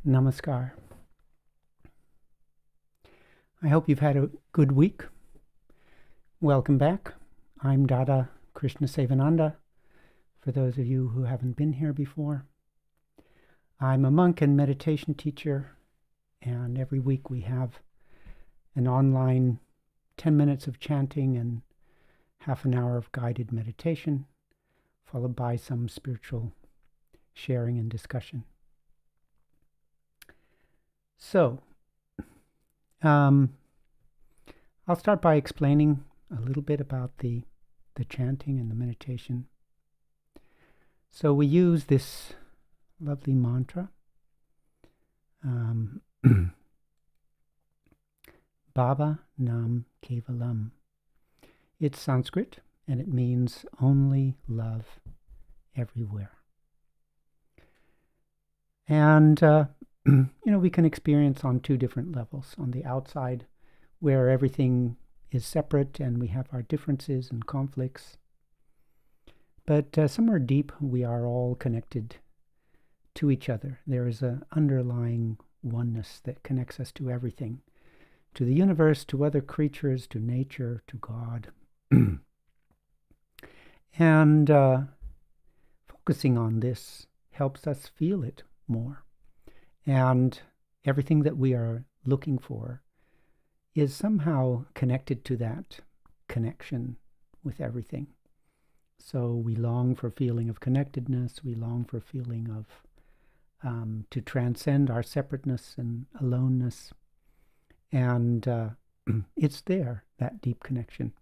Namaskar. I hope you've had a good week. Welcome back. I'm Dada Krsnasevananda, for those of you who haven't been here before. I'm a monk and meditation teacher, and every week we have an online 10 minutes of chanting and half an hour of guided meditation, followed by some spiritual sharing and discussion. So, I'll start by explaining a little bit about the chanting and the meditation. So we use this lovely mantra, Baba Nam Kevalam. It's Sanskrit, and it means only love everywhere. And we can experience on two different levels. On the outside, where everything is separate and we have our differences and conflicts. But somewhere deep, we are all connected to each other. There is an underlying oneness that connects us to everything, to the universe, to other creatures, to nature, to God. And focusing on this helps us feel it more. And everything that we are looking for is somehow connected to that connection with everything. So we long for a feeling of connectedness, we long for a feeling of to transcend our separateness and aloneness. And it's there, that deep connection.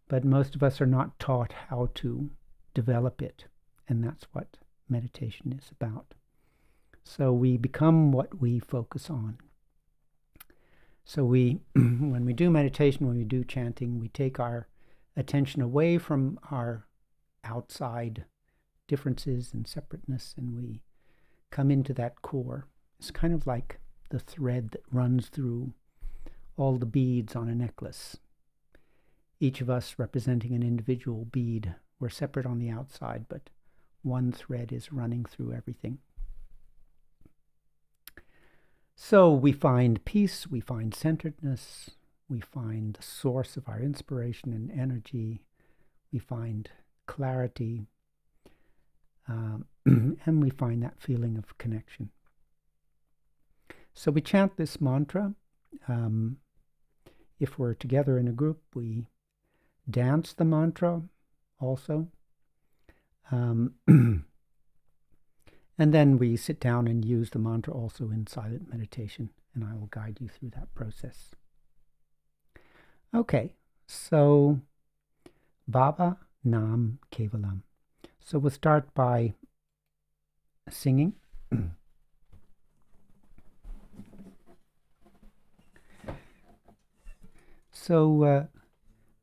But most of us are not taught how to develop it, and that's what meditation is about. So we become what we focus on. So when we do meditation, when we do chanting, we take our attention away from our outside differences and separateness, and we come into that core. It's kind of like the thread that runs through all the beads on a necklace. Each of us representing an individual bead. We're separate on the outside, but one thread is running through everything. So we find peace, we find centeredness, we find the source of our inspiration and energy, we find clarity, and we find that feeling of connection. So we chant this mantra. If we're together in a group, we dance the mantra also. And then we sit down and use the mantra also in silent meditation, and I will guide you through that process. Okay, so Baba Nam Kevalam. So we'll start by singing. So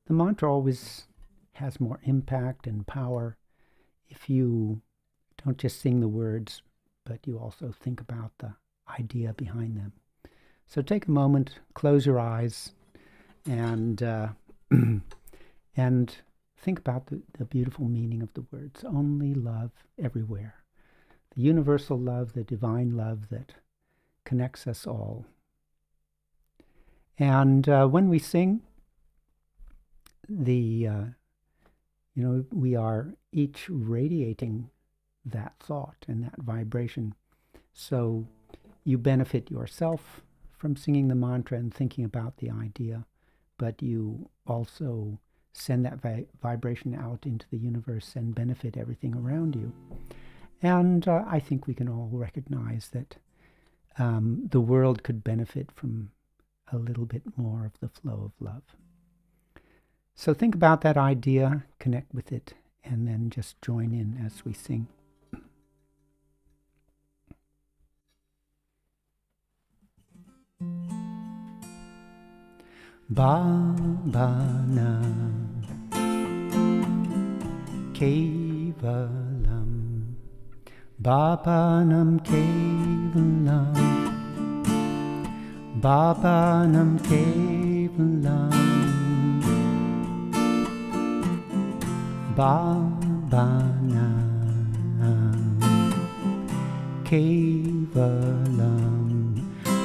the mantra always has more impact and power if you don't just sing the words, but you also think about the idea behind them. So take a moment, close your eyes, and and think about the beautiful meaning of the words. Only love everywhere. The universal love, the divine love that connects us all. And when we sing, we are each radiating that thought and that vibration. So you benefit yourself from singing the mantra and thinking about the idea, but you also send that vibration out into the universe and benefit everything around you. And I think we can all recognize that the world could benefit from a little bit more of the flow of love. So think about that idea, connect with it, and then just join in as we sing. Baba Nam Kevalam, Baba Nam Kevalam, Baba Nam Kevalam, Baba Nam Kevalam.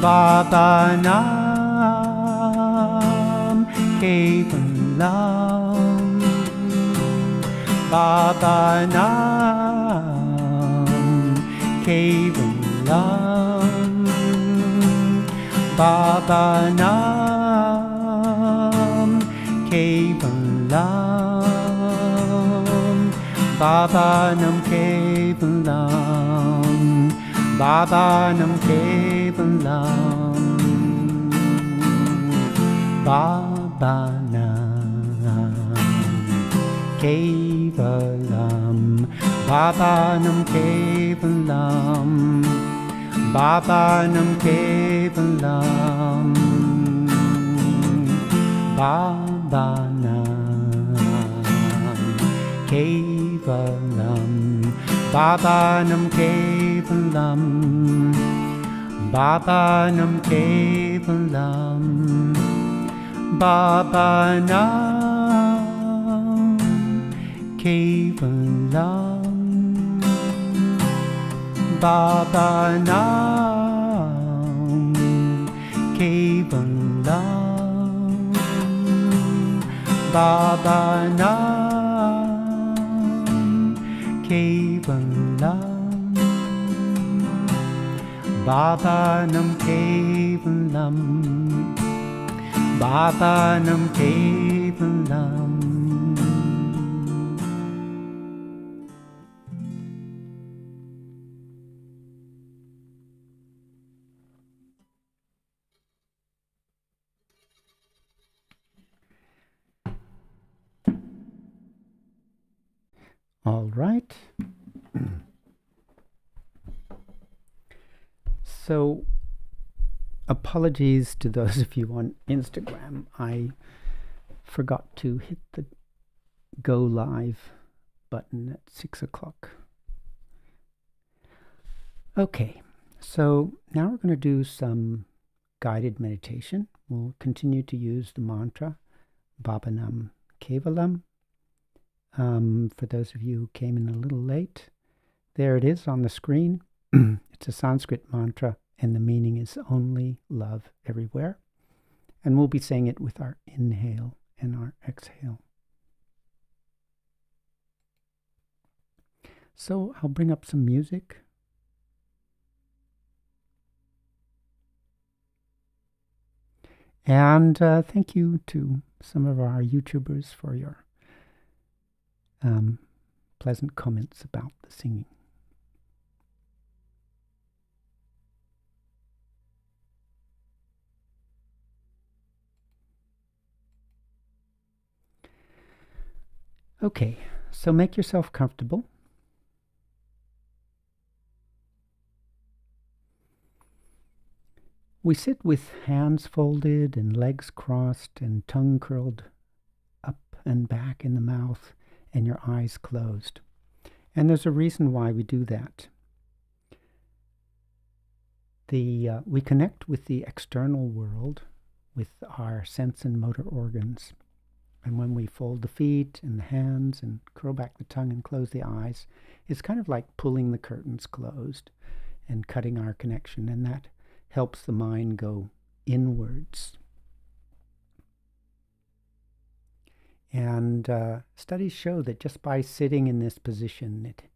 Baba Nam Kevalam, Baba Nam Kevalam, Baba Nam Kevalam, Baba Nam Kevalam, Baba Nam Kevalam, Baba Nam Kevalam, Baba Nam Kevalam, Baba Nam Kevalam, Baba Nam Kevalam, Baba Nam Kevalam, Baba Nam Kevalam, Baba Nam Kevalam, Baba Nam Kevalam, Baba Nam Kevalam, Baba Nam Kevalam, Baba Nam Kevalam. All right. So, apologies to those of you on Instagram. I forgot to hit the go live button at 6 o'clock. Okay, so now we're going to do some guided meditation. We'll continue to use the mantra Baba Nam Kevalam. For those of you who came in a little late, there it is on the screen. It's a Sanskrit mantra, and the meaning is only love everywhere. And we'll be saying it with our inhale and our exhale. So I'll bring up some music. And thank you to some of our YouTubers for your pleasant comments about the singing. Okay, so make yourself comfortable. We sit with hands folded and legs crossed and tongue curled up and back in the mouth and your eyes closed. And there's a reason why we do that. We connect with the external world with our sense and motor organs. And when we fold the feet and the hands and curl back the tongue and close the eyes, it's kind of like pulling the curtains closed and cutting our connection, and that helps the mind go inwards. And studies show that just by sitting in this position, it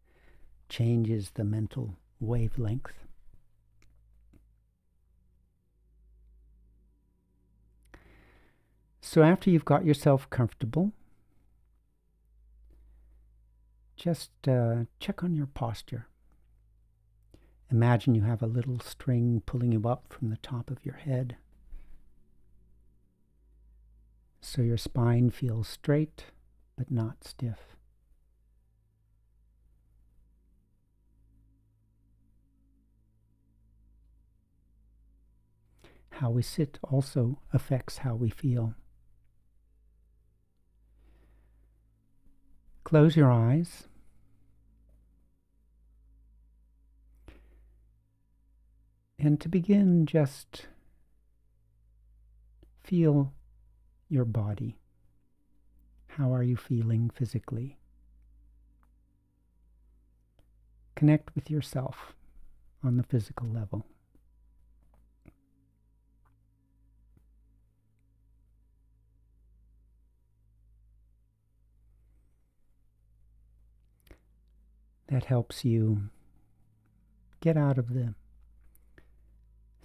changes the mental wavelength. So after you've got yourself comfortable, just check on your posture. Imagine you have a little string pulling you up from the top of your head, so your spine feels straight but not stiff. How we sit also affects how we feel. Close your eyes. And to begin, just feel your body. How are you feeling physically? Connect with yourself on the physical level. that helps you get out of the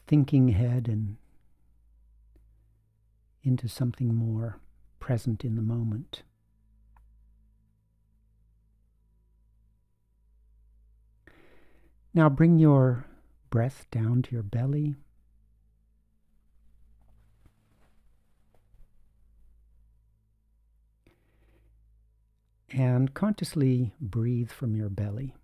thinking head and into something more present in the moment. Now bring your breath down to your belly. And consciously breathe from your belly.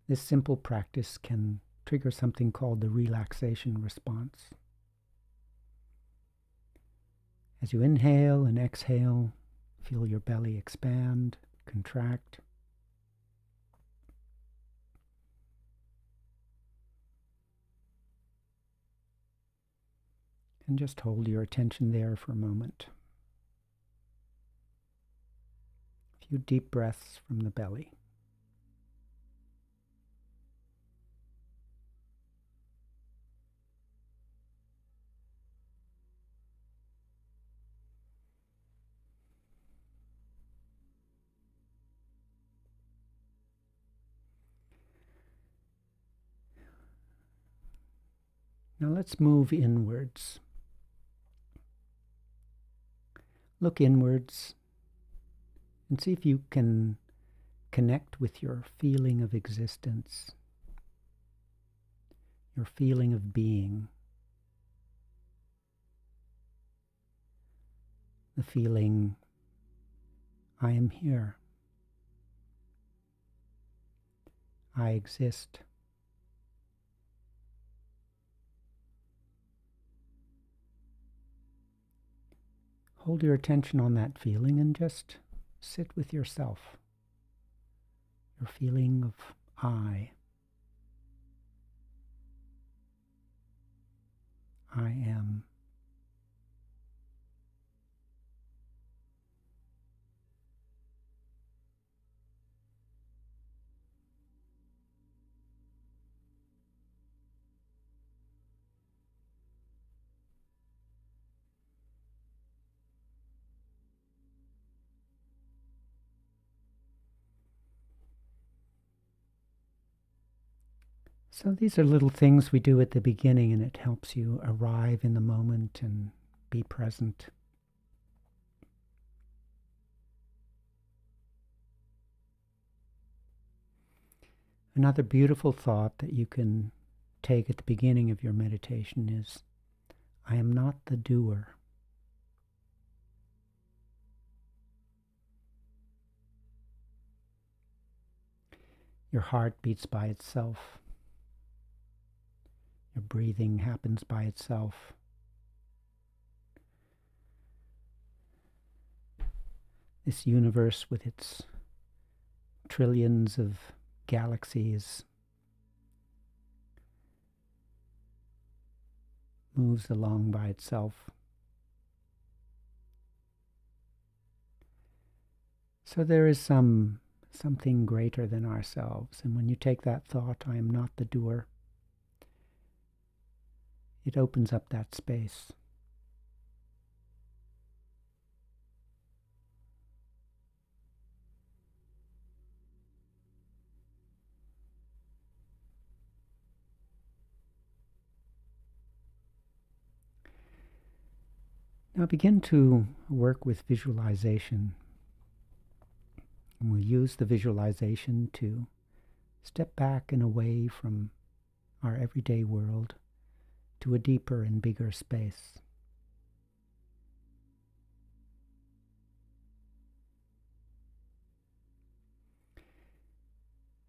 This simple practice can trigger something called the relaxation response. As you inhale and exhale, feel your belly expand, contract. And just hold your attention there for a moment. A few deep breaths from the belly. Now let's move inwards. Look inwards and see if you can connect with your feeling of existence, your feeling of being, the feeling, I am here, I exist. Hold your attention on that feeling and just sit with yourself. Your feeling of I am. So these are little things we do at the beginning, and it helps you arrive in the moment and be present. Another beautiful thought that you can take at the beginning of your meditation is, I am not the doer. Your heart beats by itself. Your breathing happens by itself. This universe with its trillions of galaxies moves along by itself. So there is something greater than ourselves. And when you take that thought, I am not the doer, it opens up that space. Now begin to work with visualization. And we'll use the visualization to step back and away from our everyday world to a deeper and bigger space.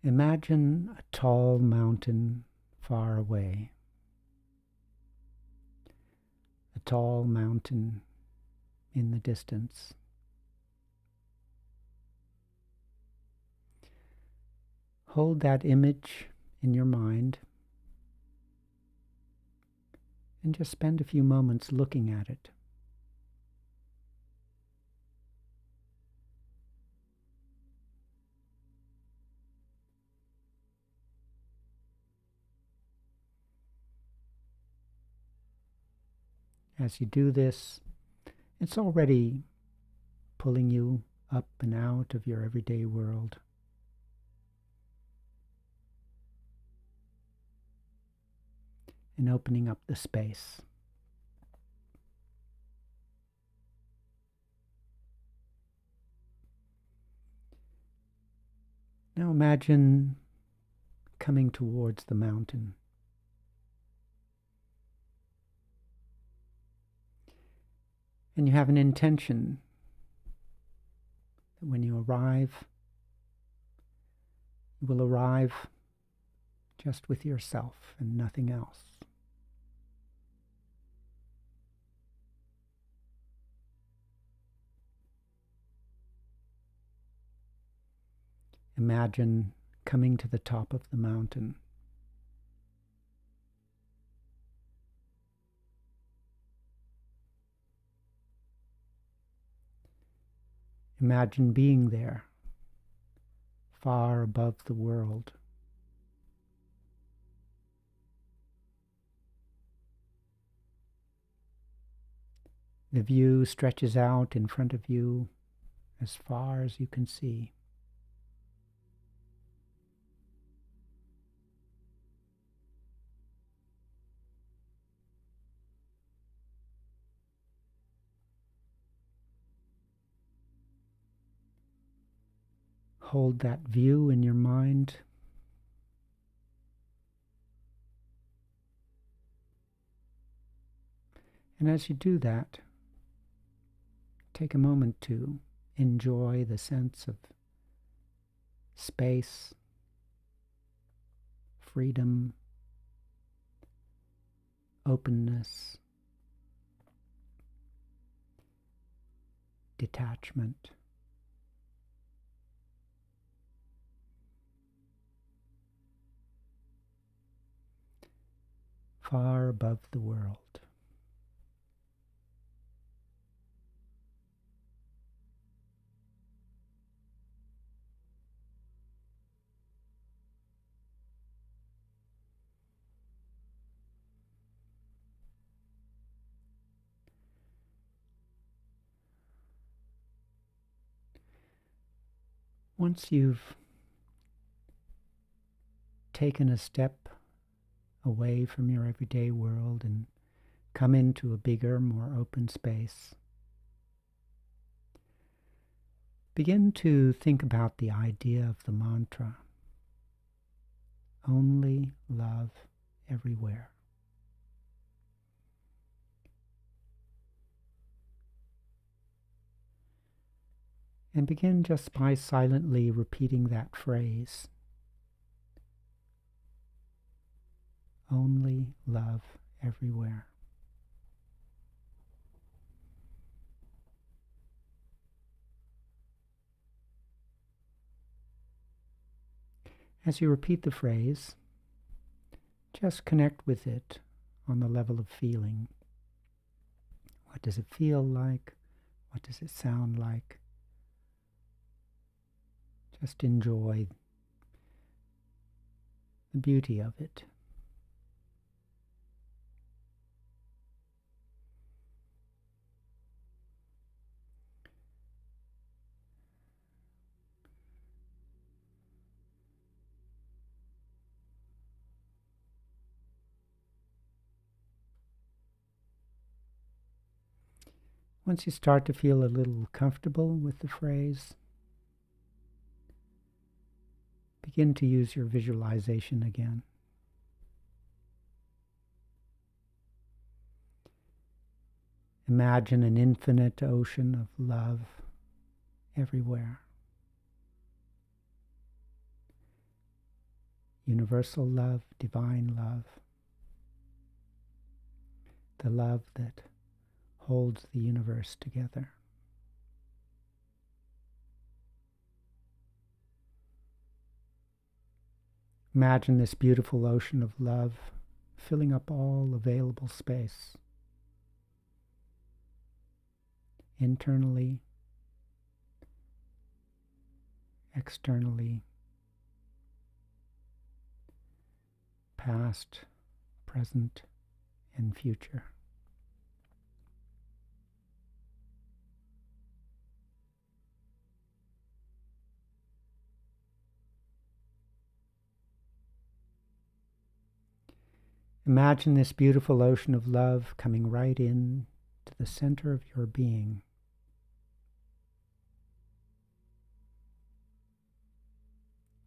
Imagine a tall mountain far away. A tall mountain in the distance. Hold that image in your mind and just spend a few moments looking at it. As you do this, it's already pulling you up and out of your everyday world. And opening up the space. Now imagine coming towards the mountain. And you have an intention that when you arrive, you will arrive just with yourself and nothing else. Imagine coming to the top of the mountain. Imagine being there, far above the world. The view stretches out in front of you as far as you can see. Hold that view in your mind. And as you do that, take a moment to enjoy the sense of space, freedom, openness, detachment. Far above the world. Once you've taken a step away from your everyday world and come into a bigger, more open space, begin to think about the idea of the mantra, only love everywhere. And begin just by silently repeating that phrase. Only love everywhere. As you repeat the phrase, just connect with it on the level of feeling. What does it feel like? What does it sound like? Just enjoy the beauty of it. Once you start to feel a little comfortable with the phrase, begin to use your visualization again. Imagine an infinite ocean of love everywhere. Universal love, divine love. The love that holds the universe together. Imagine this beautiful ocean of love filling up all available space. Internally, externally, past, present, and future. Imagine this beautiful ocean of love coming right in to the center of your being.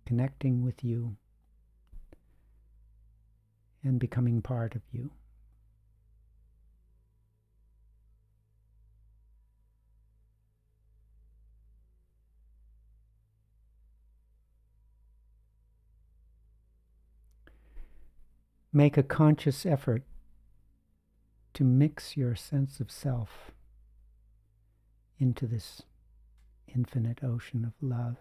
Connecting with you and becoming part of you. Make a conscious effort to mix your sense of self into this infinite ocean of love.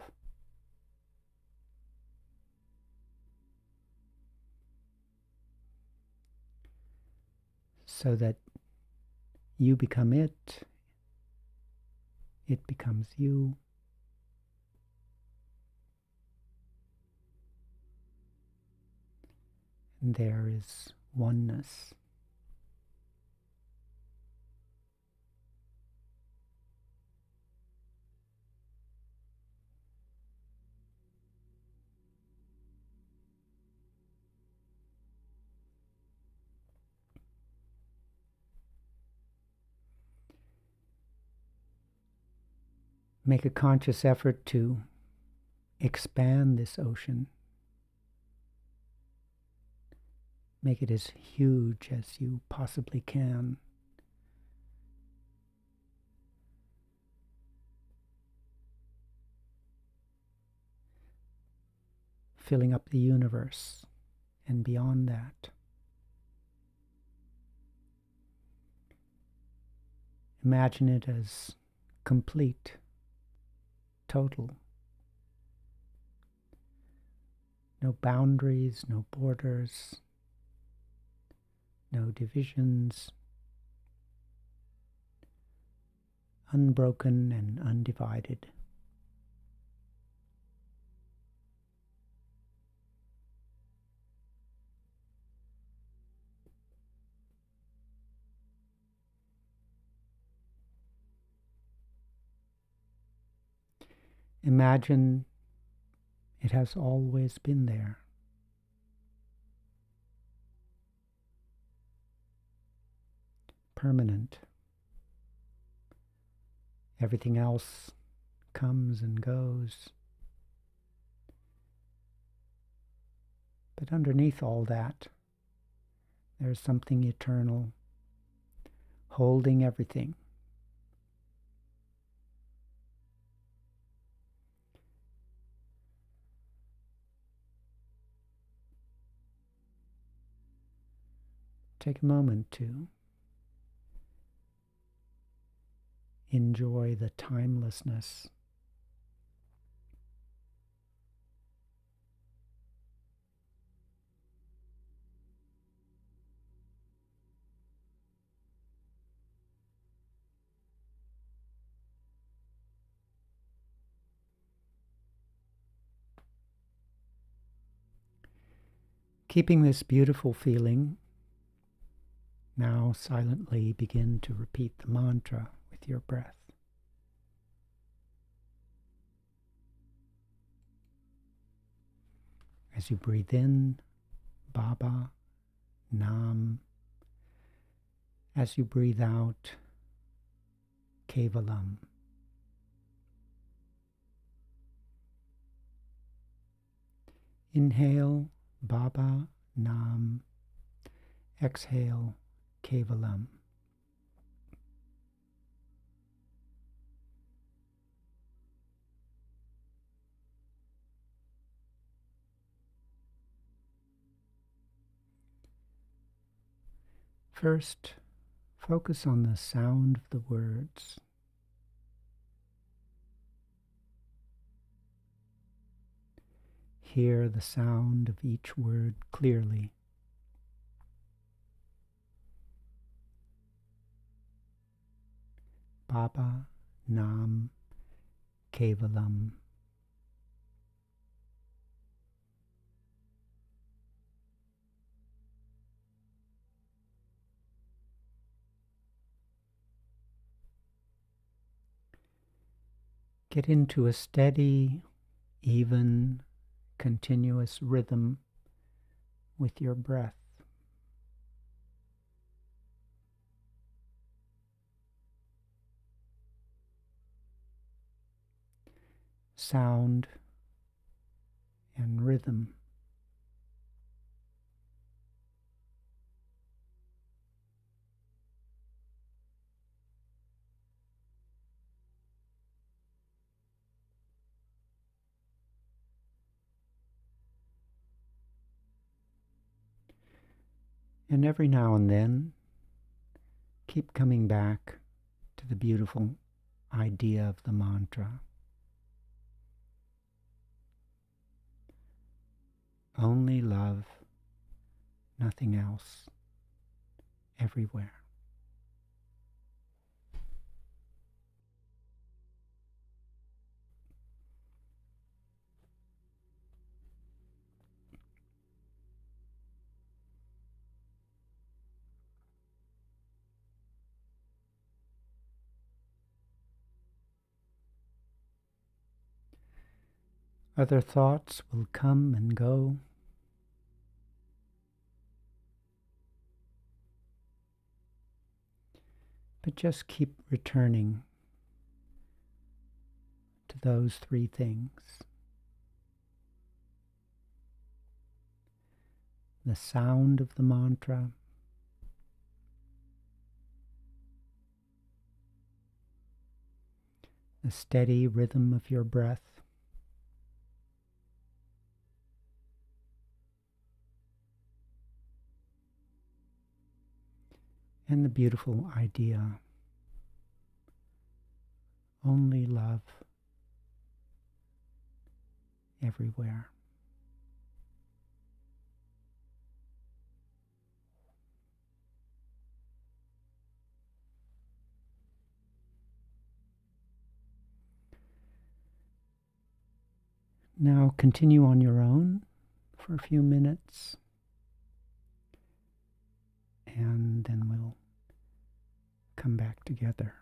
So that you become it, it becomes you. And there is oneness. Make a conscious effort to expand this ocean. Make it as huge as you possibly can. Filling up the universe and beyond that. Imagine it as complete, total. No boundaries, no borders, no divisions. Unbroken and undivided. Imagine it has always been there. Permanent. Everything else comes and goes. But underneath all that, there's something eternal, holding everything. Take a moment to enjoy the timelessness. Keeping this beautiful feeling, now silently begin to repeat the mantra with your breath. As you breathe in, Baba, Nam. As you breathe out, Kevalam. Inhale, Baba, Nam. Exhale, Kevalam. First, focus on the sound of the words. Hear the sound of each word clearly. Baba, Nam, Kevalam. Get into a steady, even, continuous rhythm with your breath. sound and rhythm. And every now and then, keep coming back to the beautiful idea of the mantra. Only love, nothing else, everywhere. Other thoughts will come and go. But just keep returning to those three things. The sound of the mantra, the steady rhythm of your breath, and the beautiful idea, only love, everywhere. Now continue on your own for a few minutes, and then we'll come back together.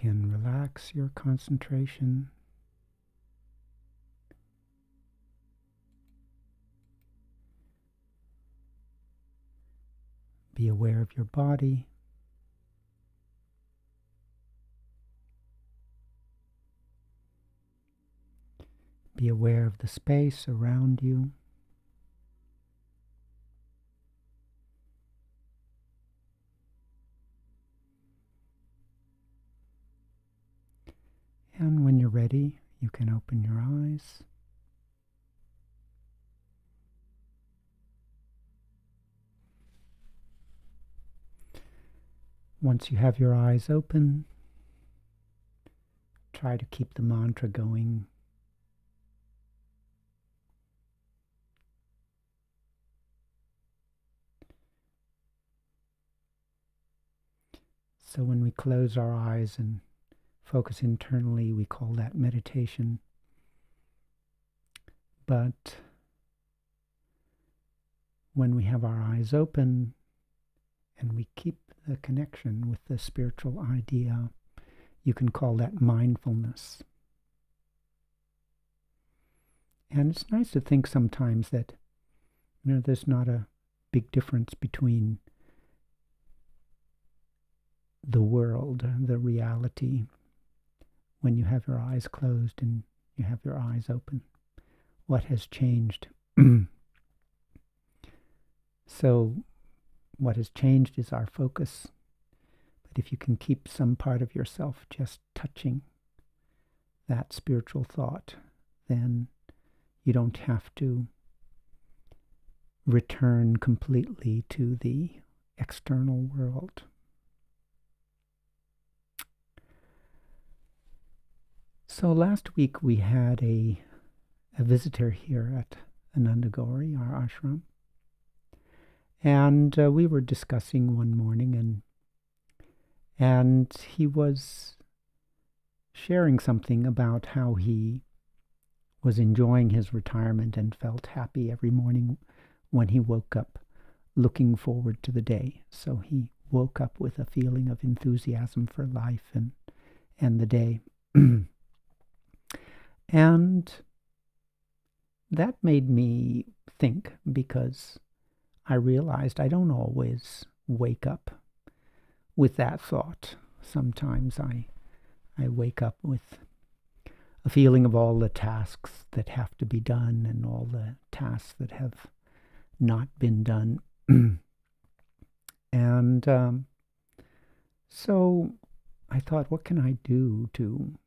can relax your concentration. Be aware of your body. Be aware of the space around you. And when you're ready, you can open your eyes. Once you have your eyes open, try to keep the mantra going. So when we close our eyes and focus internally, we call that meditation. But when we have our eyes open and we keep the connection with the spiritual idea, you can call that mindfulness. And it's nice to think sometimes that, there's not a big difference between the world, the reality, when you have your eyes closed and you have your eyes open. What has changed? So what has changed is our focus. But if you can keep some part of yourself just touching that spiritual thought, then you don't have to return completely to the external world. So last week we had a visitor here at Anandagori, our ashram, and we were discussing one morning, and he was sharing something about how he was enjoying his retirement and felt happy every morning when he woke up, looking forward to the day. So he woke up with a feeling of enthusiasm for life and the day. And that made me think, because I realized I don't always wake up with that thought. Sometimes I wake up with a feeling of all the tasks that have to be done and all the tasks that have not been done. And so I thought, what can I do to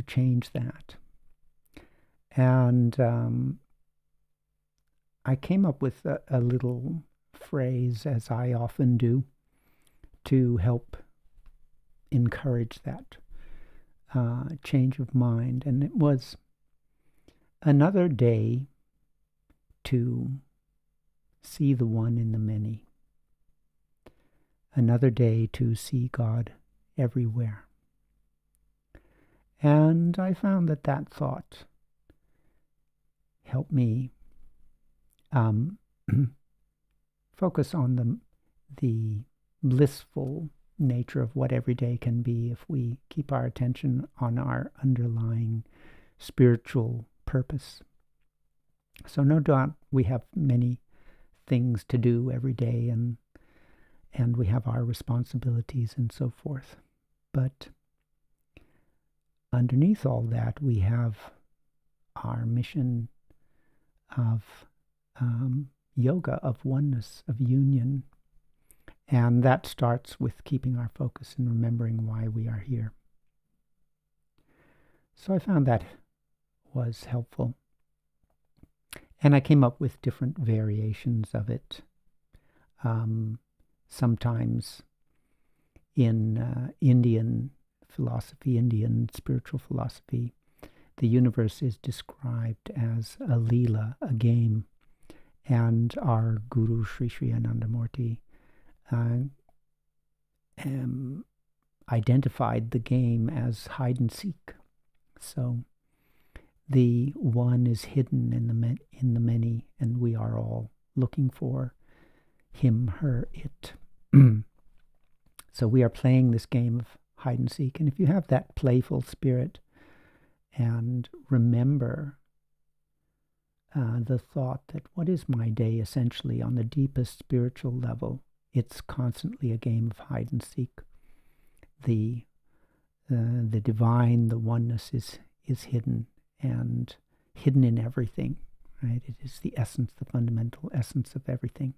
change that? And I came up with a little phrase, as I often do, to help encourage that change of mind. And it was another day to see the one in the many. Another day to see God everywhere. And I found that thought helped me focus on the blissful nature of what every day can be if we keep our attention on our underlying spiritual purpose. So no doubt we have many things to do every day, and we have our responsibilities and so forth. But underneath all that, we have our mission of yoga, of oneness, of union. And that starts with keeping our focus and remembering why we are here. So I found that was helpful. And I came up with different variations of it. Sometimes in Indian philosophy, Indian spiritual philosophy, the universe is described as a leela, a game. And our Guru, Sri Sri Anandamurti, identified the game as hide and seek. So the one is hidden in the many, and we are all looking for him, her, it. So we are playing this game of hide and seek. And if you have that playful spirit and remember the thought that what is my day essentially on the deepest spiritual level, it's constantly a game of hide and seek. The divine, the oneness is hidden, and hidden in everything, right? It is the essence, the fundamental essence of everything,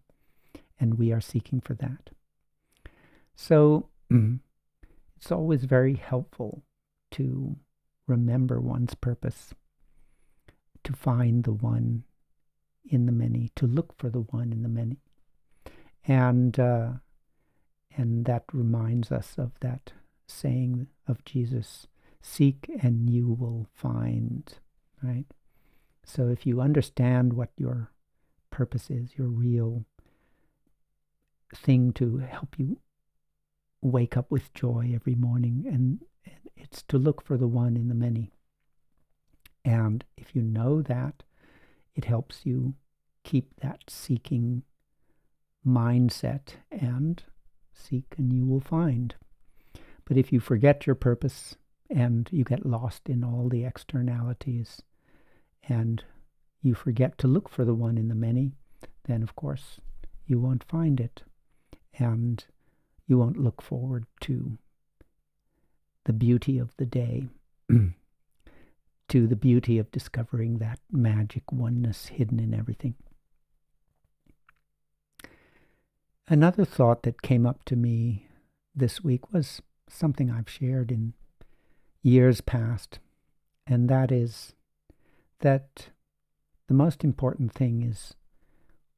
and we are seeking for that. So it's always very helpful to remember one's purpose, to find the one in the many, to look for the one in the many. And that reminds us of that saying of Jesus, seek and you will find, right? So if you understand what your purpose is, your real thing to help you wake up with joy every morning, and it's to look for the one in the many. And if you know that, it helps you keep that seeking mindset, and seek and you will find. But if you forget your purpose and you get lost in all the externalities and you forget to look for the one in the many, then of course you won't find it, and you won't look forward to the beauty of the day, to the beauty of discovering that magic oneness hidden in everything. Another thought that came up to me this week was something I've shared in years past, and that is that the most important thing is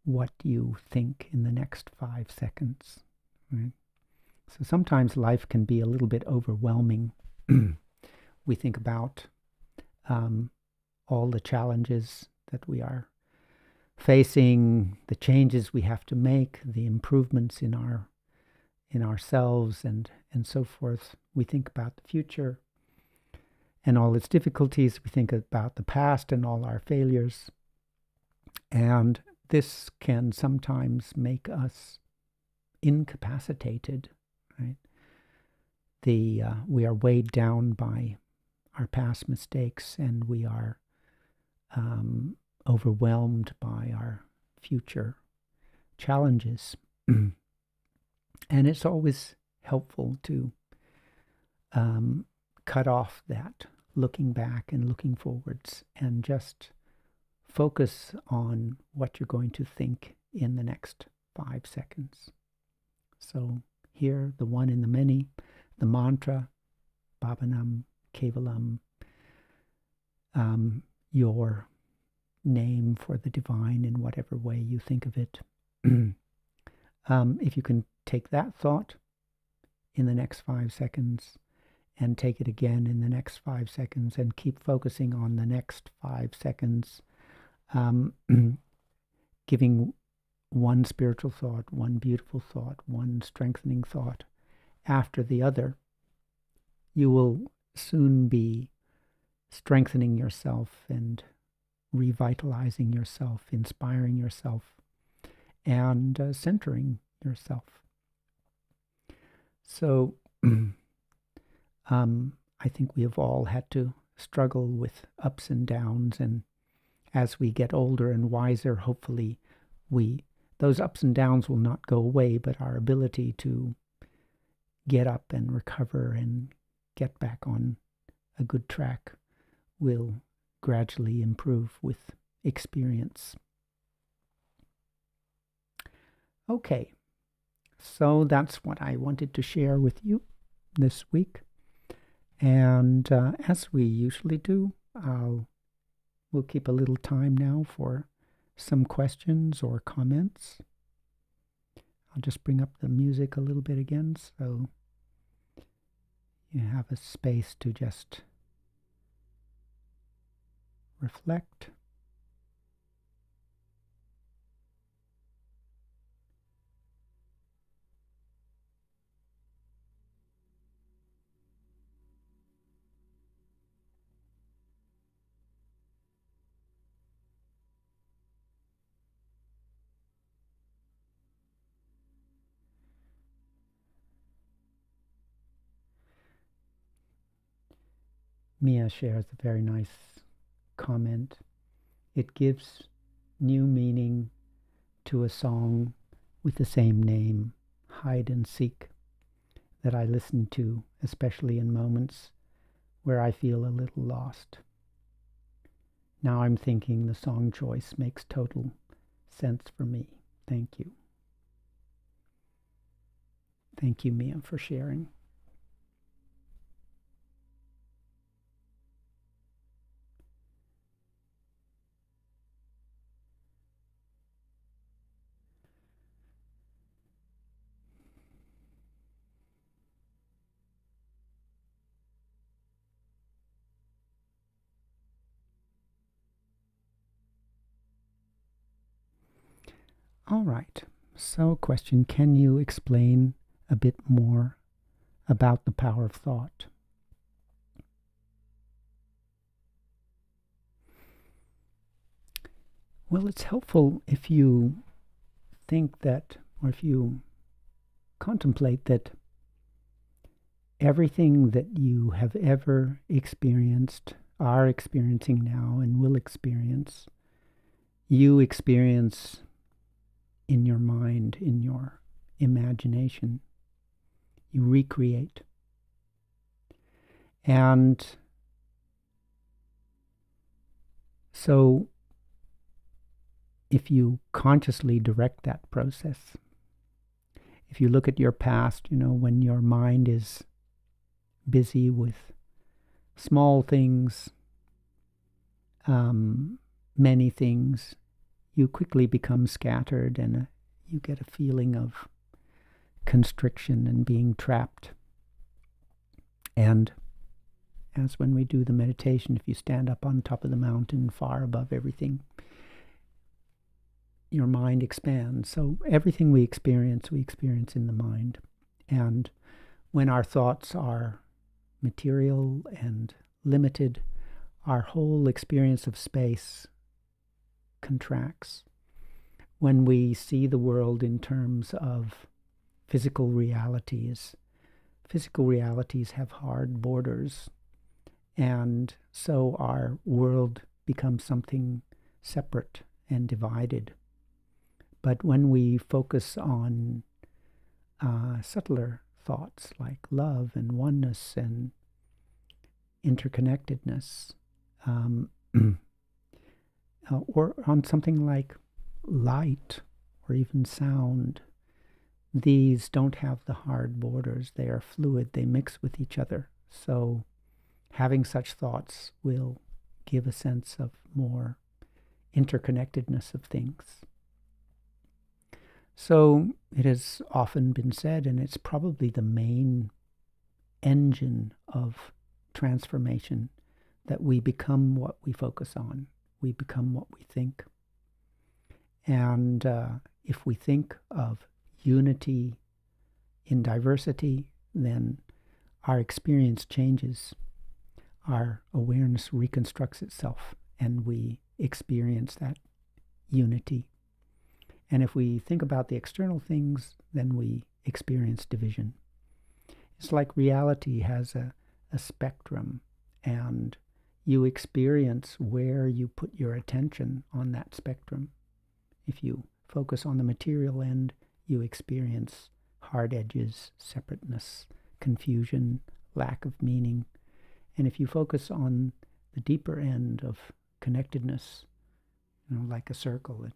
what you think in the next 5 seconds. Right? So sometimes life can be a little bit overwhelming. We think about all the challenges that we are facing, the changes we have to make, the improvements in ourselves and so forth. We think about the future and all its difficulties. We think about the past and all our failures. And this can sometimes make us incapacitated, right? We are weighed down by our past mistakes, and we are overwhelmed by our future challenges. And it's always helpful to cut off that looking back and looking forwards and just focus on what you're going to think in the next 5 seconds. So here, the one in the many, the mantra, Nam Kevalam, your name for the divine in whatever way you think of it. If you can take that thought in the next 5 seconds and take it again in the next 5 seconds and keep focusing on the next 5 seconds, giving one spiritual thought, one beautiful thought, one strengthening thought after the other, you will soon be strengthening yourself and revitalizing yourself, inspiring yourself, and centering yourself. So I think we have all had to struggle with ups and downs, and as we get older and wiser, hopefully those ups and downs will not go away, but our ability to get up and recover and get back on a good track will gradually improve with experience. Okay, so that's what I wanted to share with you this week. And as we usually do, we'll keep a little time now for some questions or comments. I'll just bring up the music a little bit again so you have a space to just reflect. Mia shares a very nice comment. It gives new meaning to a song with the same name, Hide and Seek, that I listen to, especially in moments where I feel a little lost. Now I'm thinking the song choice makes total sense for me. Thank you. Thank you, Mia, for sharing. All right. So, question, can you explain a bit more about the power of thought? Well, it's helpful if you think that, or if you contemplate that everything that you have ever experienced, are experiencing now, and will experience, you experience in your mind, in your imagination. You recreate. And so if you consciously direct that process, if you look at your past, when your mind is busy with small things, many things, you quickly become scattered and you get a feeling of constriction and being trapped. And as when we do the meditation, if you stand up on top of the mountain far above everything, your mind expands. So everything we experience in the mind. And when our thoughts are material and limited, our whole experience of space contracts. When we see the world in terms of physical realities have hard borders, and so our world becomes something separate and divided. But when we focus on subtler thoughts like love and oneness and interconnectedness, or on something like light or even sound, these don't have the hard borders. They are fluid. They mix with each other. So having such thoughts will give a sense of more interconnectedness of things. So it has often been said, and it's probably the main engine of transformation, that we become what we focus on. We become what we think. And if we think of unity in diversity, then our experience changes. Our awareness reconstructs itself, and we experience that unity. And if we think about the external things, then we experience division. It's like reality has a spectrum, and you experience where you put your attention on that spectrum. If you focus on the material end, you experience hard edges, separateness, confusion, lack of meaning. And if you focus on the deeper end of connectedness, like a circle,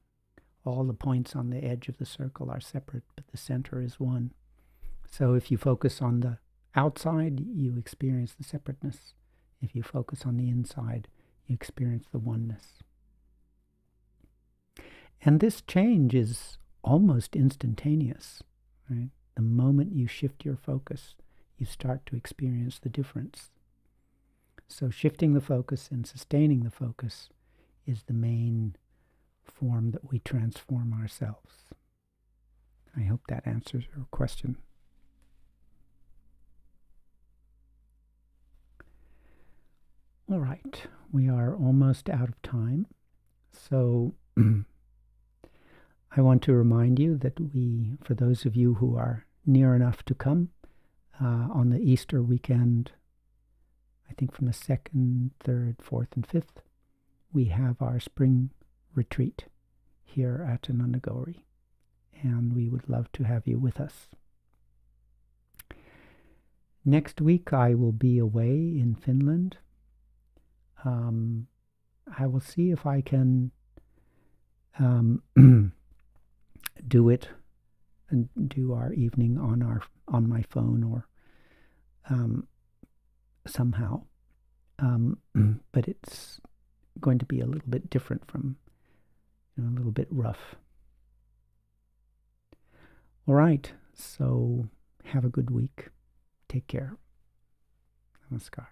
all the points on the edge of the circle are separate, but the center is one. So if you focus on the outside, you experience the separateness. If you focus on the inside, you experience the oneness. And this change is almost instantaneous, right? The moment you shift your focus, you start to experience the difference. So shifting the focus and sustaining the focus is the main form that we transform ourselves. I hope that answers your question. All right, we are almost out of time. So I want to remind you that for those of you who are near enough to come, on the Easter weekend, I think from the 2nd, 3rd, 4th, and 5th, we have our spring retreat here at Anandagori, and we would love to have you with us. Next week I will be away in Finland. I will see if I can do it and do our evening on my phone or somehow. But it's going to be a little bit different from, a little bit rough. All right, so have a good week. Take care. Namaskar.